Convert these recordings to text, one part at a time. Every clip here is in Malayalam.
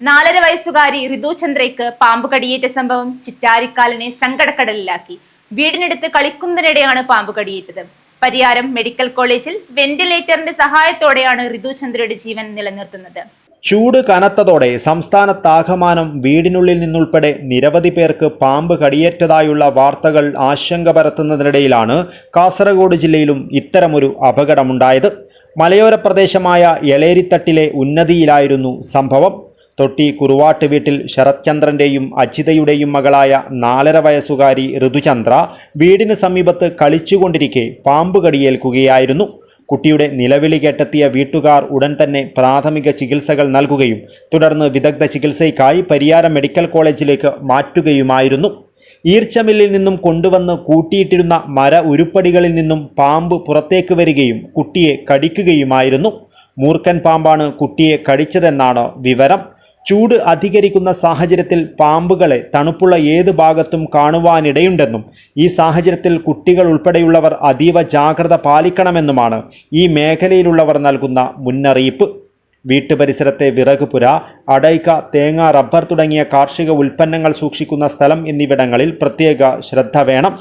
4.5 വയസ്സുകാരി ഋതു ചന്ദ്രയ്ക്ക് പാമ്പ് കടിയേറ്റ സംഭവം ചിറ്റാരിക്കാലിനെ സങ്കടക്കടലിലാക്കി. വീടിനടുത്ത് കളിക്കുന്നതിനിടെയാണ് പാമ്പ് കടിയേറ്റത്. പരിയാരം മെഡിക്കൽ കോളേജിൽ വെന്റിലേറ്ററിന്റെ സഹായത്തോടെയാണ് ഋതു ചന്ദ്രയുടെ ജീവൻ നിലനിർത്തുന്നത്. ചൂട് കനത്തതോടെ സംസ്ഥാനത്താകമാനം വീടിനുള്ളിൽ നിന്നുൾപ്പെടെ നിരവധി പേർക്ക് പാമ്പ് കടിയേറ്റതായുള്ള വാർത്തകൾ ആശങ്ക പരത്തുന്നതിനിടയിലാണ് കാസർഗോഡ് ജില്ലയിലും ഇത്തരമൊരു അപകടമുണ്ടായത്. മലയോര പ്രദേശമായ എളേരിത്തട്ടിലെ ഉന്നതിയിലായിരുന്നു സംഭവം. തൊട്ടി കുറുവാട്ട് വീട്ടിൽ ശരത്ചന്ദ്രന്റെയും അജിതയുടെയും മകളായ 4.5 വയസ്സുകാരി ഋതുചന്ദ്ര വീടിന് സമീപത്ത് കളിച്ചുകൊണ്ടിരിക്കെ പാമ്പ് കടിയേൽക്കുകയായിരുന്നു. കുട്ടിയുടെ നിലവിളി കേട്ടെത്തിയ വീട്ടുകാർ ഉടൻ തന്നെ പ്രാഥമിക ചികിത്സകൾ നൽകുകയും തുടർന്ന് വിദഗ്ധ ചികിത്സയ്ക്കായി പരിയാരം മെഡിക്കൽ കോളേജിലേക്ക് മാറ്റുകയുമായിരുന്നു. ഈർച്ചമില്ലിൽ നിന്നും കൊണ്ടുവന്ന് കൂട്ടിയിട്ടിരുന്ന മര ഉരുപ്പടികളിൽ നിന്നും പാമ്പ് പുറത്തേക്ക് വരികയും കുട്ടിയെ കടിക്കുകയുമായിരുന്നു. മൂർഖൻ പാമ്പാണ് കുട്ടിയെ കടിച്ചതെന്നാണ് വിവരം. ചൂട് അധികരിക്കുന്ന സാഹചര്യത്തിൽ പാമ്പുകളെ തണുപ്പുള്ള ഏത് ഭാഗത്തും കാണുവാനിടയുണ്ടെന്നും ഈ സാഹചര്യത്തിൽ കുട്ടികൾ ഉൾപ്പെടെയുള്ളവർ അതീവ ജാഗ്രത പാലിക്കണമെന്നുമാണ് ഈ മേഖലയിലുള്ളവർ നൽകുന്ന മുന്നറിയിപ്പ്. വീട്ടുപരിസരത്തെ വിറകുപുര, അടയ്ക്ക, തേങ്ങ, റബ്ബർ തുടങ്ങിയ കാർഷിക ഉൽപ്പന്നങ്ങൾ സൂക്ഷിക്കുന്ന സ്ഥലം എന്നിവിടങ്ങളിൽ പ്രത്യേക ശ്രദ്ധ വേണം.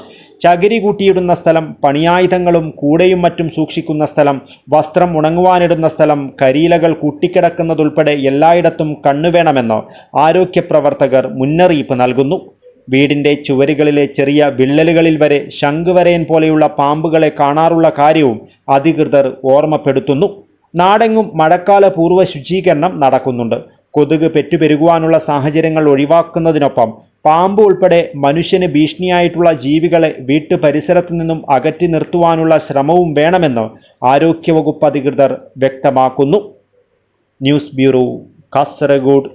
ചകിരി കൂട്ടിയിടുന്ന സ്ഥലം, പണിയായുധങ്ങളും കൂടയും മറ്റും സൂക്ഷിക്കുന്ന സ്ഥലം, വസ്ത്രം ഉണങ്ങുവാനിടുന്ന സ്ഥലം, കരിയിലകൾ കൂട്ടിക്കിടക്കുന്നതുൾപ്പെടെ എല്ലായിടത്തും കണ്ണുവേണമെന്ന് ആരോഗ്യ പ്രവർത്തകർ മുന്നറിയിപ്പ് നൽകുന്നു. വീടിൻ്റെ ചുവരുകളിലെ ചെറിയ വിള്ളലുകളിൽ വരെ ശംഖുവരയൻ പോലെയുള്ള പാമ്പുകളെ കാണാറുള്ള കാര്യവും അധികൃതർ ഓർമ്മപ്പെടുത്തുന്നു. നാടെങ്ങും മഴക്കാല പൂർവ്വ ശുചീകരണം നടക്കുന്നുണ്ട്. കൊതുക് പെറ്റുപെരുകുവാനുള്ള സാഹചര്യങ്ങൾ ഒഴിവാക്കുന്നതിനൊപ്പം പാമ്പ് ഉൾപ്പെടെ മനുഷ്യന് ഭീഷണിയായിട്ടുള്ള ജീവികളെ വീട്ടുപരിസരത്തു നിന്നും അകറ്റി നിർത്തുവാനുള്ള ശ്രമവും വേണമെന്ന് ആരോഗ്യവകുപ്പ് അധികൃതർ വ്യക്തമാക്കുന്നു. News bureau, Kasaragod.